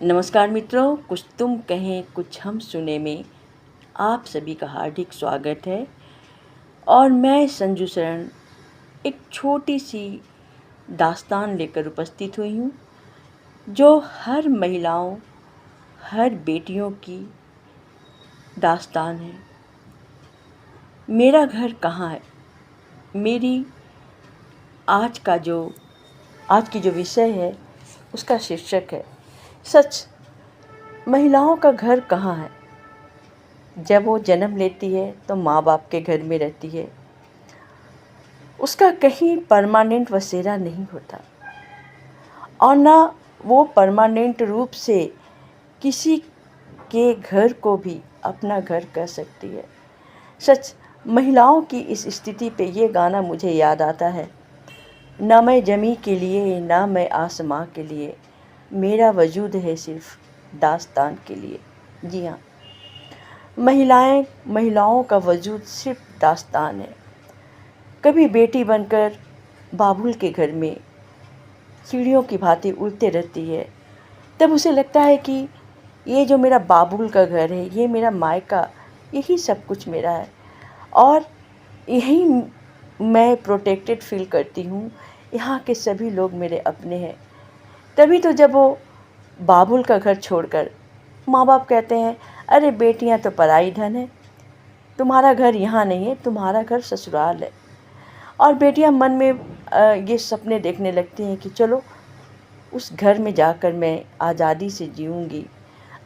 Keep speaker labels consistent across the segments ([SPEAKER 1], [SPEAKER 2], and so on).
[SPEAKER 1] नमस्कार मित्रों, कुछ तुम कहें कुछ हम सुने में आप सभी का हार्दिक स्वागत है। और मैं संजू शरण एक छोटी सी दास्तान लेकर उपस्थित हुई हूँ, जो हर महिलाओं, हर बेटियों की दास्तान है। मेरा घर कहाँ है। मेरी आज की जो विषय है उसका शीर्षक है सच। महिलाओं का घर कहाँ है। जब वो जन्म लेती है तो माँ बाप के घर में रहती है। उसका कहीं परमानेंट बसेरा नहीं होता और ना वो परमानेंट रूप से किसी के घर को भी अपना घर कह सकती है। सच, महिलाओं की इस स्थिति पे ये गाना मुझे याद आता है। ना मैं जमी के लिए, ना मैं आसमां के लिए, मेरा वजूद है सिर्फ दास्तान के लिए। जी हाँ, महिलाओं का वजूद सिर्फ दास्तान है। कभी बेटी बनकर बाबुल के घर में चिड़ियों की भांति उड़ते रहती है, तब उसे लगता है कि ये जो मेरा बाबुल का घर है, ये मेरा मायका, यही सब कुछ मेरा है और यही मैं प्रोटेक्टेड फील करती हूँ। यहाँ के सभी लोग मेरे अपने हैं। तभी तो जब वो बाबुल का घर छोड़कर, माँ बाप कहते हैं, अरे बेटियाँ तो पराई धन है, तुम्हारा घर यहाँ नहीं है, तुम्हारा घर ससुराल है। और बेटियां मन में ये सपने देखने लगती हैं कि चलो उस घर में जाकर मैं आज़ादी से जीऊँगी,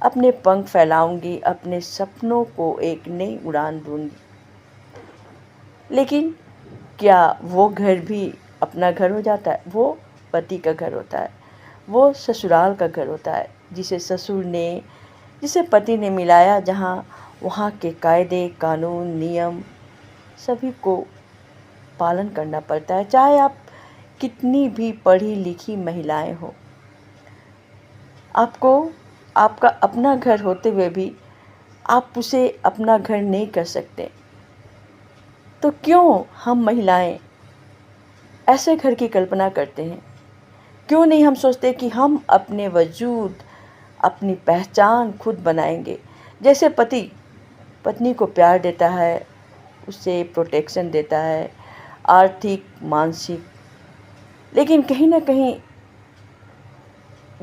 [SPEAKER 1] अपने पंख फैलाऊँगी, अपने सपनों को एक नई उड़ान दूँगी। लेकिन क्या वो घर भी अपना घर हो जाता है? वो पति का घर होता है, वो ससुराल का घर होता है, जिसे पति ने मिलाया, जहाँ वहाँ के कायदे कानून नियम सभी को पालन करना पड़ता है। चाहे आप कितनी भी पढ़ी लिखी महिलाएं हो, आपको आपका अपना घर होते हुए भी आप उसे अपना घर नहीं कर सकते। तो क्यों हम महिलाएं ऐसे घर की कल्पना करते हैं? क्यों नहीं हम सोचते कि हम अपने वजूद, अपनी पहचान खुद बनाएंगे। जैसे पति पत्नी को प्यार देता है, उसे प्रोटेक्शन देता है, आर्थिक मानसिक, लेकिन कहीं ना कहीं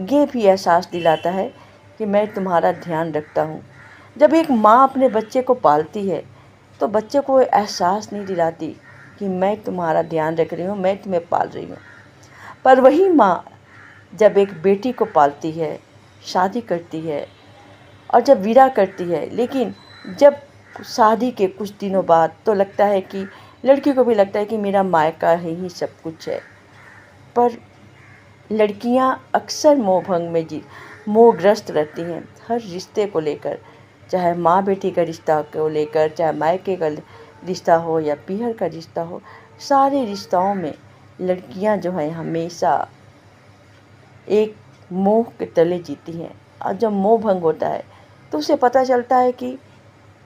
[SPEAKER 1] ये भी एहसास दिलाता है कि मैं तुम्हारा ध्यान रखता हूँ। जब एक माँ अपने बच्चे को पालती है तो बच्चे को एहसास नहीं दिलाती कि मैं तुम्हारा ध्यान रख रही हूँ, मैं तुम्हें पाल रही हूँ। पर वही माँ जब एक बेटी को पालती है, शादी करती है और जब विदा करती है, लेकिन जब शादी के कुछ दिनों बाद तो लगता है कि लड़की को भी लगता है कि मेरा मायका ही सब कुछ है। पर लड़कियां अक्सर मोहभंग में मोहग्रस्त रहती हैं हर रिश्ते को लेकर, चाहे माँ बेटी का रिश्ता को लेकर, चाहे मायके का रिश्ता हो या पीहर का रिश्ता हो। सारे रिश्तों में लड़कियां जो है हमेशा एक मोह के तले जीती हैं। और जब मोह भंग होता है तो उसे पता चलता है कि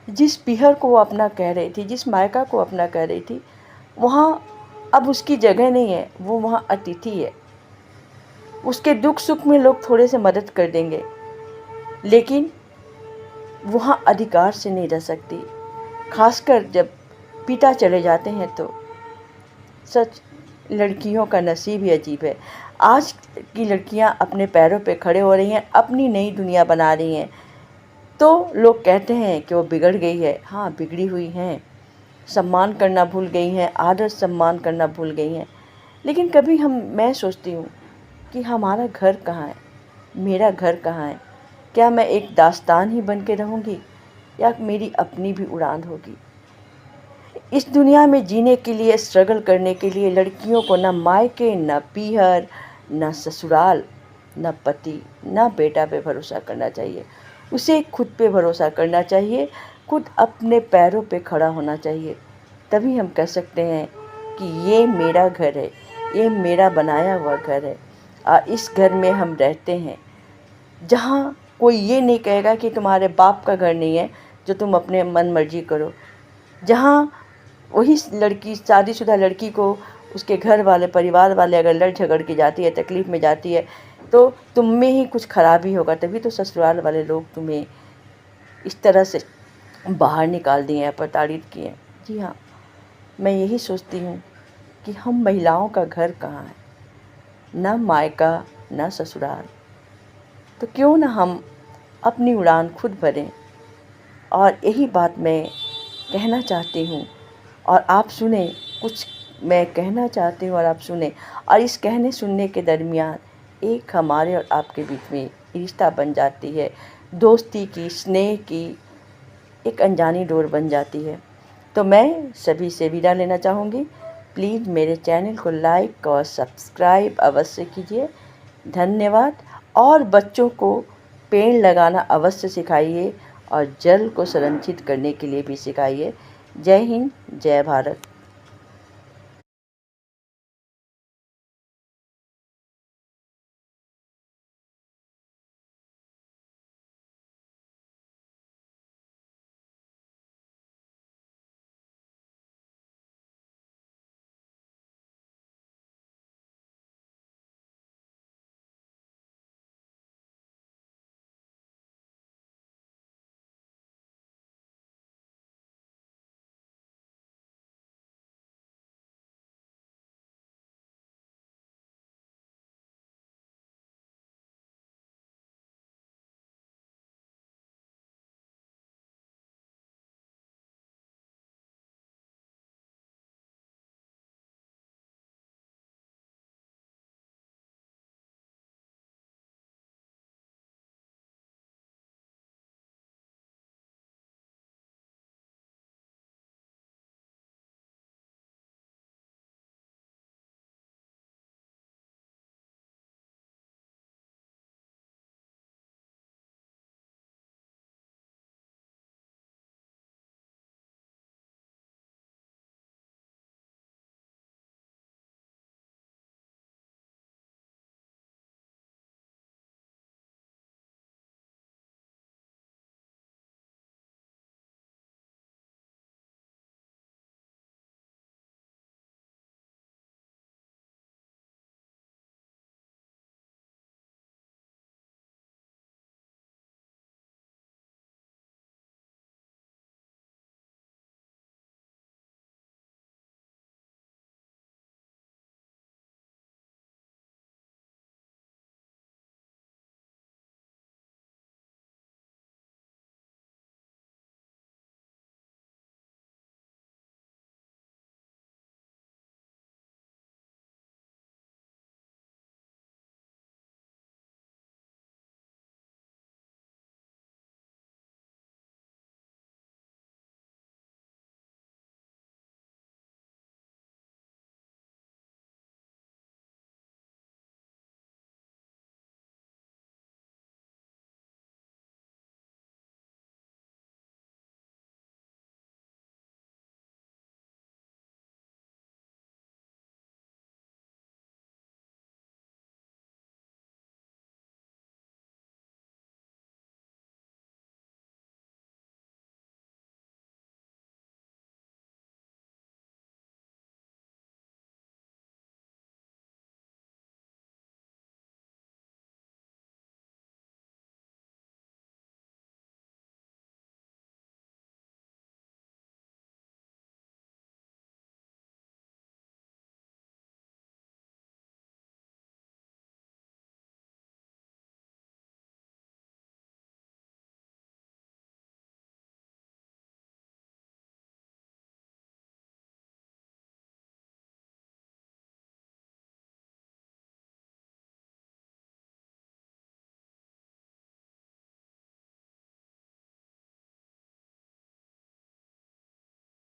[SPEAKER 1] जिस पीहर को वो अपना कह रही थी, जिस मायका को अपना कह रही थी, वहाँ अब उसकी जगह नहीं है, वो वहाँ अतिथि है। उसके दुख सुख में लोग थोड़े से मदद कर देंगे, लेकिन वहाँ अधिकार से नहीं रह सकती। खासकर जब पिता चले जाते हैं तो सच, लड़कियों का नसीब ही अजीब है। आज की लड़कियाँ अपने पैरों पे खड़े हो रही हैं, अपनी नई दुनिया बना रही हैं, तो लोग कहते हैं कि वो बिगड़ गई है। हाँ, बिगड़ी हुई हैं, सम्मान करना भूल गई हैं, आदर सम्मान करना भूल गई हैं। लेकिन कभी मैं सोचती हूँ कि हमारा घर कहाँ है, मेरा घर कहाँ है? क्या मैं एक दास्तान ही बन के रहूँगी या मेरी अपनी भी उड़ान होगी? इस दुनिया में जीने के लिए, स्ट्रगल करने के लिए लड़कियों को न मायके, न पीहर, न ससुराल, न पति, न बेटा पे भरोसा करना चाहिए। उसे खुद पे भरोसा करना चाहिए, खुद अपने पैरों पे खड़ा होना चाहिए। तभी हम कह सकते हैं कि ये मेरा घर है, ये मेरा बनाया हुआ घर है। इस घर में हम रहते हैं, जहाँ कोई ये नहीं कहेगा कि तुम्हारे बाप का घर नहीं है जो तुम अपने मन मर्जी करो। जहाँ वही लड़की, शादीशुदा लड़की को उसके घर वाले, परिवार वाले अगर लड़ झगड़ के जाती है, तकलीफ़ में जाती है, तो तुम में ही कुछ खराबी होगा, तभी तो ससुराल वाले लोग तुम्हें इस तरह से बाहर निकाल दिए हैं, प्रताड़ित किए हैं। जी हाँ, मैं यही सोचती हूँ कि हम महिलाओं का घर कहाँ है, ना मायका ना ससुराल। तो क्यों ना हम अपनी उड़ान खुद भरें। और यही बात मैं कहना चाहती हूँ और आप सुने, कुछ मैं कहना चाहती हूँ और आप सुने। और इस कहने सुनने के दरमियान एक हमारे और आपके बीच में रिश्ता बन जाती है, दोस्ती की, स्नेह की एक अनजानी डोर बन जाती है। तो मैं सभी से विदा लेना चाहूँगी। प्लीज़ मेरे चैनल को लाइक और सब्सक्राइब अवश्य कीजिए। धन्यवाद। और बच्चों को पेड़ लगाना अवश्य सिखाइए और जल को संरक्षित करने के लिए भी सिखाइए। जय हिंद, जय भारत।